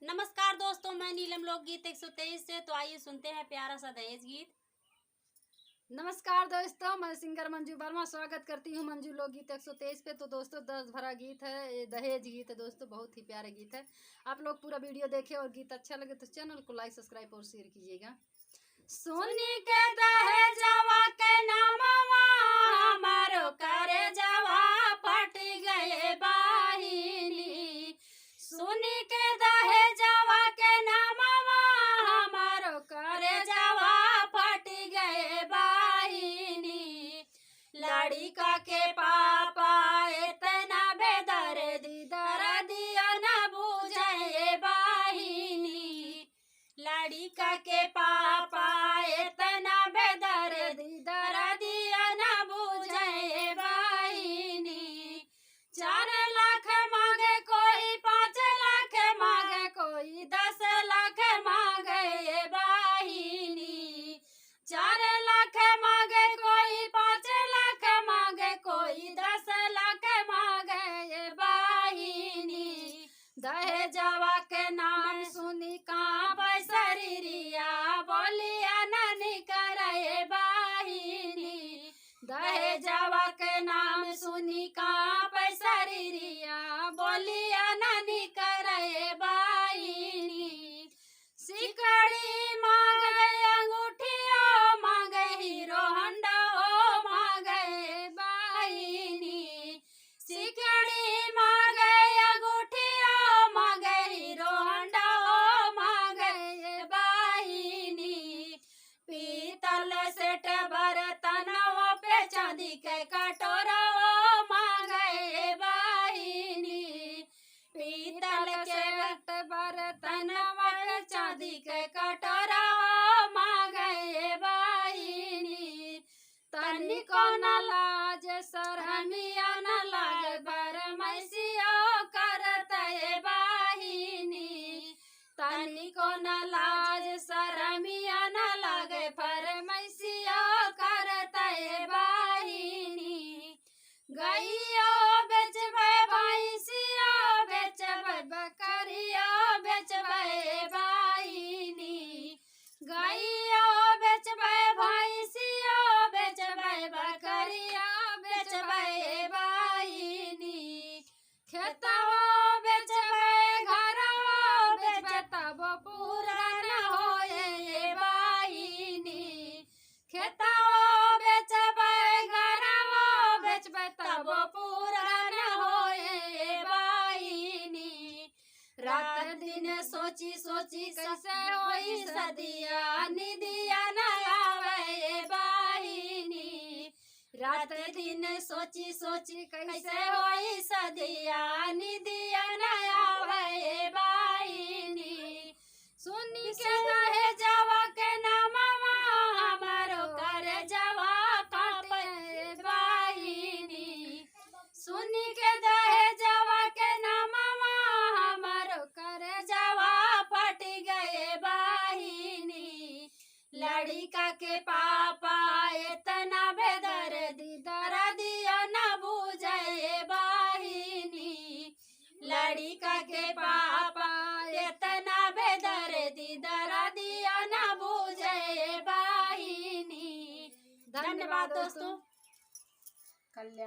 नमस्कार दोस्तों, मैं नीलम लोकगीत 123 से। तो आइए सुनते हैं प्यारा सा दहेज गीत। नमस्कार दोस्तों, मैं सिंगर मंजू वर्मा स्वागत करती हूँ मंजू लोकगीत 123 पे। तो दोस्तों दर्द भरा गीत है, ये दहेज गीत है दोस्तों, बहुत ही प्यारा गीत है। आप लोग पूरा वीडियो देखें और गीत अच्छा लगे तो चैनल को लाइक सब्सक्राइब और शेयर कीजिएगा। सुनी के दहेजवा के नामवा हमारो करे जवा फट गए बाहिनी। सुनी के दहेजवा के नामवा हमारो करे जवा फट गए बाहिनी। लड़का के पापा इतना बेदर्दी दर्दिया न बुझे बाहिनी। लड़का के पापा इतना बेदर्दी दर्दिया न बुझे बाहिनी। 4 लाख मांगे कोई, 5 लाख मांगे कोई, 10 लाख मांगे बाहिनी। 4 लाख मांगे कोई, 5 लाख मांगे कोई, 10 लाख मांगे बाहिनी। दहेजवा के नाम सुनी कांप शरीरिया, बोलिया नहीं करे बाहिनी। दहेजवा के नाम सुनी कांप शरीरिया, बोलिया नहीं करे बाहिनी। सिकड़ी मांगे, अंगूठिया मांगे, हीरो होंडा मांगे बाहिनी। सिकड़ी मांगे, अंगूठिया मांगे, हीरो होंडा मांगे बाहिनी। पीतल सेट बर्तनों पे चांदी के कटोरा मांगे बाहिनी। पीतल के बर्तनों पे चांदी के कटोरा मांगे बाहिनी। तनिको न लाज शरमिया न लागे, बरमैसिया करते बाहिनी। तनिको न लाज शरमिया न लागे, फरमैसिया करते बाहिनी। गैया बेचबे, भैंसिया बेचबे, बकरिया बेचबे बाहिनी। गैया बेचबे, भैंसिया बेचबे, बकरिया बेचबे बाहिनी। खेतवा बेचबे, घरवा बेचबे, तब पूरा न होए बाहिनी। खेतवा बेचबे, घरवा बेचबे, तब पूरा न होए बाहिनी। रात दिन सोची सोची कैसे होई सदिया, निदिया न आवे बाहिनी। रात दिन सोची सोची कैसे होई सदिया, निदिया न आवे बाहिनी। सुनी के दहेजवा के नामवा हमारो करे जवा कांपे बाहिनी। सुनी के दहेजवा के नामवा हमारो करे जवा फट गए बाहिनी। लड़का के पापा इतना बेदर्दी दर्दिया न बुझे बाहिनी। लड़का के पापा इतना बेदर्दी दर्दिया न बुझे बाहिनी। धन्यवाद दोस्तों। कल्याण।